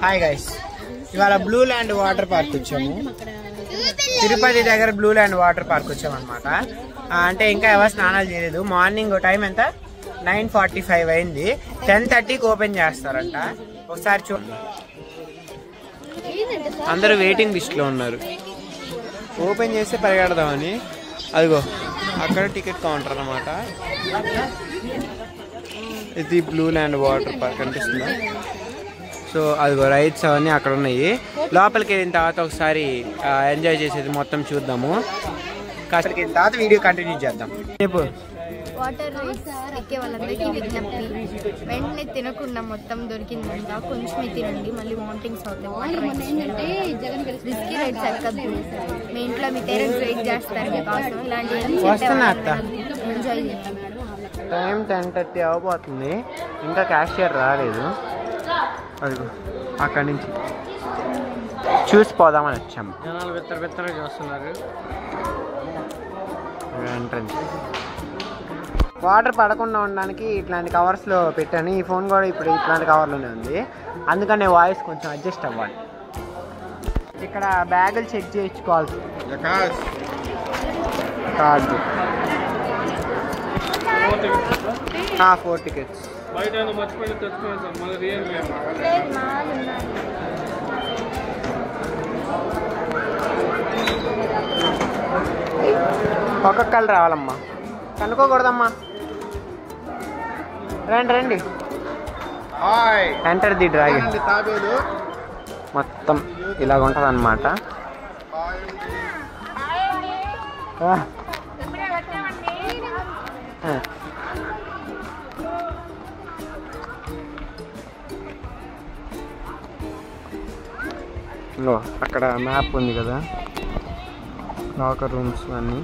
Hi guys, ఇవాళ blue land water park వచ్చాము. తిరుపతి దగ్గర బ్లూ ల్యాండ్ వాటర్ పార్క్ వచ్చాము అనమాట. అంటే ఇంకా ఎవరు స్నానాలు చేయలేదు. మార్నింగ్ టైం ఎంత 9:45 అయింది. 10:30కి ఓపెన్ చేస్తారంట. ఒకసారి చూడండి, అందరూ వెయిటింగ్ లిస్ట్ లో ఉన్నారు. ఓపెన్ చేస్తే పరిగెడదామని. అదిగో అక్కడ టికెట్ కౌంటర్ అన్నమాట. ఇది బ్లూ ల్యాండ్ వాటర్ పార్క్ కనిపిస్తుందా? సో అదిగో రైడ్స్ అవన్నీ అక్కడ ఉన్నాయి. లోపలికి వెళ్ళిన తర్వాత ఒకసారి ఎంజాయ్ చేసేది మొత్తం చూద్దాము. కాసేపు వెళ్ళిన తర్వాత వీడియో కంటిన్యూ చేద్దాం. రేపు వాటర్ రైడ్స్ ఎక్కే వాళ్ళందరికీ విజ్ఞప్తి, వెంటనే తినకుండా మొత్తం దొరికిందంట కొంచెమే తినండి, మళ్ళీ వామిటింగ్స్ అవుతాయి. వాటర్ రైడ్స్ రిస్కీ రైడ్స్ ఎక్కద్దు. మీ ఇంట్లో మీ పేరెంట్స్ వెయిట్ చేస్తారు మీకోసం. ఇలాంటి ఎంజాయ్ చేయండి. టైం 10:30 అవ్వబోతుంది. ఇంకా క్యాషియర్ రాలేదు. అదిగో అక్కడి నుంచి చూసి పోదామని వచ్చాము. జనాలు బిత్తర చూస్తున్నారు. ఎంట్రన్స్ వాటర్ పడకుండా ఉండడానికి ఇట్లాంటి కవర్స్లో పెట్టాను. ఈ ఫోన్ కూడా ఇప్పుడు ఇట్లాంటి కవర్లోనే ఉంది. అందుకని వాయిస్ కొంచెం అడ్జస్ట్ అవ్వాలి. ఇక్కడ బ్యాగులు చెక్ చేయించుకోవాలి. Card 4 tickets. ఒక్కొక్కరు రావాలమ్మా, కనుక్కోకూడదమ్మా. రండి ఎంటర్ ది డ్రాగన్. మొత్తం ఇలాగ ఉంటుంది అన్నమాట. అక్కడ మ్యాప్ ఉంది కదా, లాకర్ రూమ్స్ అన్నీ.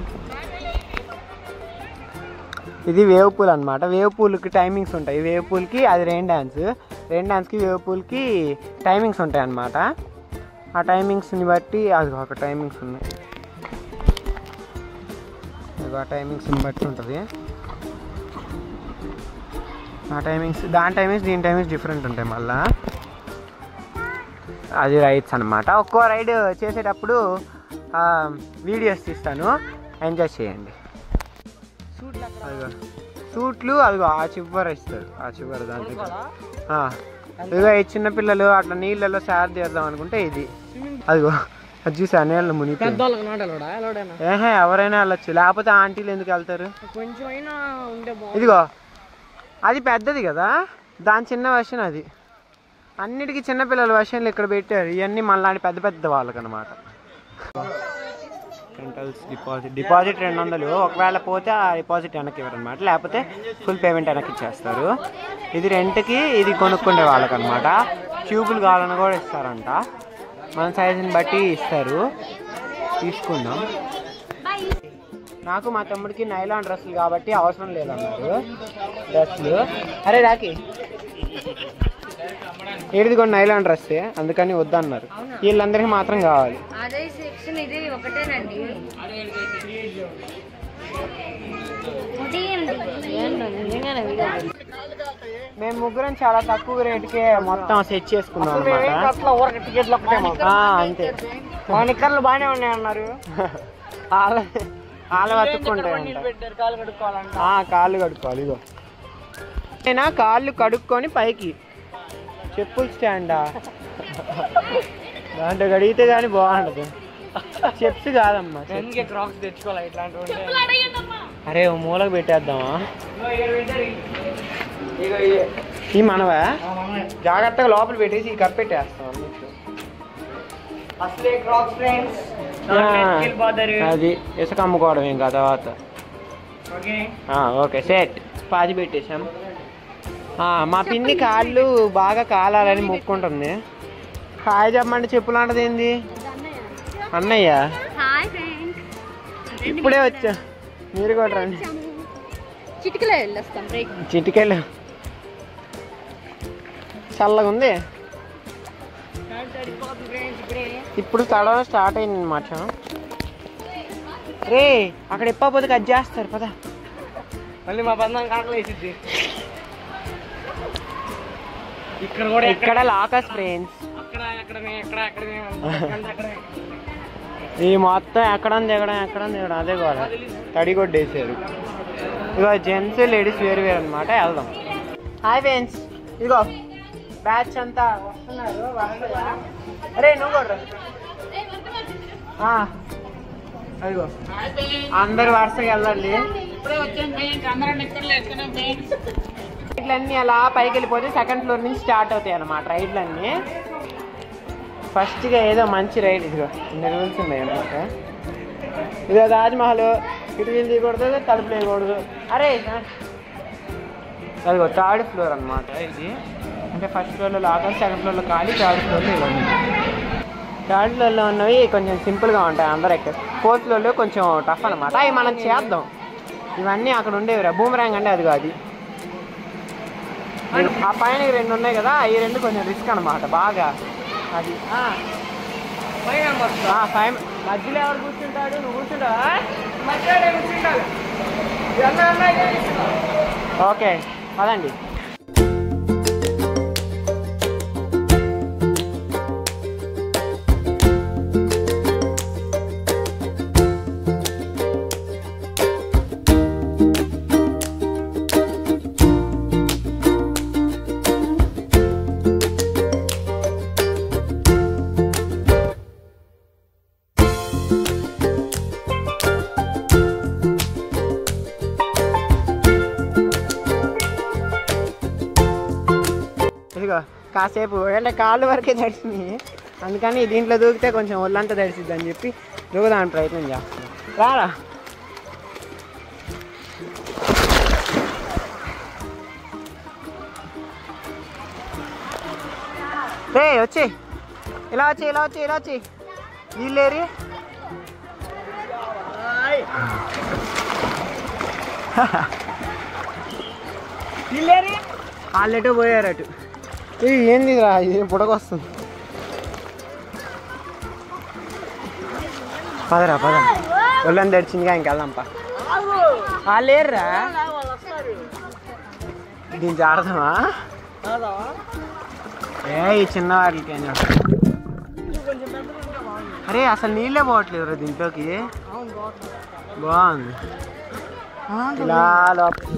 ఇది వేవ్ పూల్ అనమాట. వేవ్ పూల్కి టైమింగ్స్ ఉంటాయి. వేవ్ పూల్కి అది రెయిన్ డ్యాన్స్కి వేవ్ పూల్కి టైమింగ్స్ ఉంటాయి అన్నమాట. ఆ టైమింగ్స్ని బట్టి అది ఒక టైమింగ్స్ ఉన్నాయి. ఆ టైమింగ్స్ని బట్టి ఉంటుంది. ఆ టైమింగ్స్ దాని టైమింగ్స్ దీని టైమింగ్స్ డిఫరెంట్ ఉంటాయి. మళ్ళీ అది రైడ్స్ అనమాట. ఒక్కో రైడ్ చేసేటప్పుడు వీడియోస్ తీస్తాను, ఎంజాయ్ చేయండి. అదిగో సూట్లు అదిగో ఆ చివర ఇస్తారు. ఆ చివర దాంట్లో ఇదిగో ఈ చిన్నపిల్లలు అట్లా నీళ్ళలో సార్ తీద్దాం అనుకుంటే ఇది అదిగో అది చూసా నీళ్ళు మునిగి. ఎవరైనా వెళ్ళొచ్చు, లేకపోతే ఆంటీలు ఎందుకు వెళ్తారు? ఇదిగో అది పెద్దది కదా, దాని చిన్న వర్షన్ అది. అన్నిటికీ చిన్నపిల్లల వర్షన్లు ఇక్కడ పెట్టారు. ఇవన్నీ మళ్ళీ పెద్ద పెద్ద వాళ్ళకి అనమాట. Rentals deposit 200. ఒకవేళ పోతే ఆ డిపాజిట్ వెనక్కి ఇవ్వరనమాట, లేకపోతే ఫుల్ పేమెంట్ వెనక్కి ఇచ్చేస్తారు. ఇది రెంట్కి, ఇది కొనుక్కుండే వాళ్ళకి అనమాట. ట్యూబులు కావాలని కూడా ఇస్తారంట, మన సైజుని బట్టి ఇస్తారు. తీసుకుందాం. నాకు మా తమ్ముడికి నైలాన్ డ్రెస్సులు కాబట్టి అవసరం లేదన్నారు డ్రెస్సులు. అరే రాకి ఏడిది కూడా నైలాన్ డ్రెస్, అందుకని వద్దన్నారు. వీళ్ళందరికీ మాత్రం కావాలి. మేము ముగ్గురం చాలా తక్కువ రేటుకే మొత్తం సెట్ చేసుకున్నాం అనమాట. అంతే. నిక్కర్లు బాగానే ఉన్నాయి అన్నారు. కాళ్ళు కట్టుకుంటాయి. కాళ్ళు కడుక్కోవాలి. ఇగో నేనా కాళ్ళు కడుక్కొని పైకి చెప్పులు స్టాండా దాంట్లో కడిగితే కానీ బాగుండదు. చెప్స్ కాదమ్మా, క్రాక్స్ తెచ్చుకోవాలి ఇట్లాంటి. అరే మూలకు పెట్టేద్దామా? ఈ మనవా జాగ్రత్తగా లోపల పెట్టేసి ఈ కప్ పెట్టేస్తాం. అది ఇసుక అమ్ముకోవడం ఇంకా తర్వాత. Okay set. పాతి పెట్టేసాం. మా పిన్ని కాళ్ళు బాగా కాలాలని మొక్కుంటుంది. హాయ్ చెప్పమంటే చెప్పులు అంటది ఏంది? అన్నయ్య ఇప్పుడే వచ్చా, మీరు కూడా రండి. చిటికెళ్ళు చల్లగా ఉంది. ఇప్పుడు తడవ స్టార్ట్ అయింది అనమాట. రే అక్కడ ఎప్పపోతే కట్ చేస్తారు పదా. మళ్ళీ మా బంధం కాకలు వేసిద్ది. ఇక్కడ లాకర్స్ ఫ్రెండ్స్. ఈ మొత్తం ఎక్కడ అదే కూడా తడి కొట్టేసారు. ఇగో జెంట్స్ లేడీస్ వేరు వేరు అనమాట. వెళ్దాం. హాయ్ ఫ్రెండ్స్, ఇదిగో బ్యాచ్ అంతా వస్తున్నారు. అరే నువ్వు కూడా అదిగో అందరు వరుసగా వెళ్ళండి. రైడ్లన్నీ అలా పైకి వెళ్ళిపోతే సెకండ్ ఫ్లోర్ నుంచి స్టార్ట్ అవుతాయి అన్నమాట రైడ్లన్నీ. ఫస్ట్గా ఏదో మంచి రైడ్. ఇదిగో ఇన్ని రూల్స్ ఉన్నాయి అన్నమాట. ఇదిగో తాజ్మహల్, కిటికీలు తీయకూడదు, తలుపులు వేయకూడదు. అరే అదిగో థర్డ్ ఫ్లోర్ అనమాట ఇది. అంటే ఫస్ట్ ఫ్లోర్లో లాకర్, సెకండ్ ఫ్లోర్లో ఖాళీ, థర్డ్ ఫ్లోర్లో ఇవన్నీ. థర్డ్ ఫ్లోర్లో ఉన్నవి కొంచెం సింపుల్గా ఉంటాయి, అందరూ ఎక్కారు. ఫోర్త్ ఫ్లోర్లో కొంచెం టఫ్ అనమాట. అవి మనం చేద్దాం. ఇవన్నీ అక్కడ ఉండేవిరా. బూమరాంగ్ అంటే అదిగో అది. ఆ పైన 2 ఉన్నాయి కదా, ఈ 2 కొంచెం రిస్క్ అనమాట బాగా. అది మధ్యలో ఎవరు కూర్చుంటాడు? నువ్వు కూర్చుంటావా? ఓకే పదండి. ఇదిగో కాసేపు అంటే కాళ్ళు వరకే తడిసినాయి, అందుకని దీంట్లో దూకితే కొంచెం ఒళ్ళంతా తడిసిద్ది అని చెప్పి దూకదాని ప్రయత్నం చేస్తున్నాం. రారా రే, వచ్చి ఇలా వచ్చి వీళ్ళేరి. వాళ్ళెటో పోయారు అటు. ఇది ఏంది రా, ఇది పుడకొస్తుంది. పదరా ఒళ్ళని తెడిచిందిగా ఇంకెళ్దాంపా. వాళ్ళు లేరురా, దీన్ని జాడదామా? ఈ చిన్న వాటికి అరే అసలు నీళ్ళే పోవట్లేదు రా దీంట్లోకి. బాగుంది. ఇలా లోపల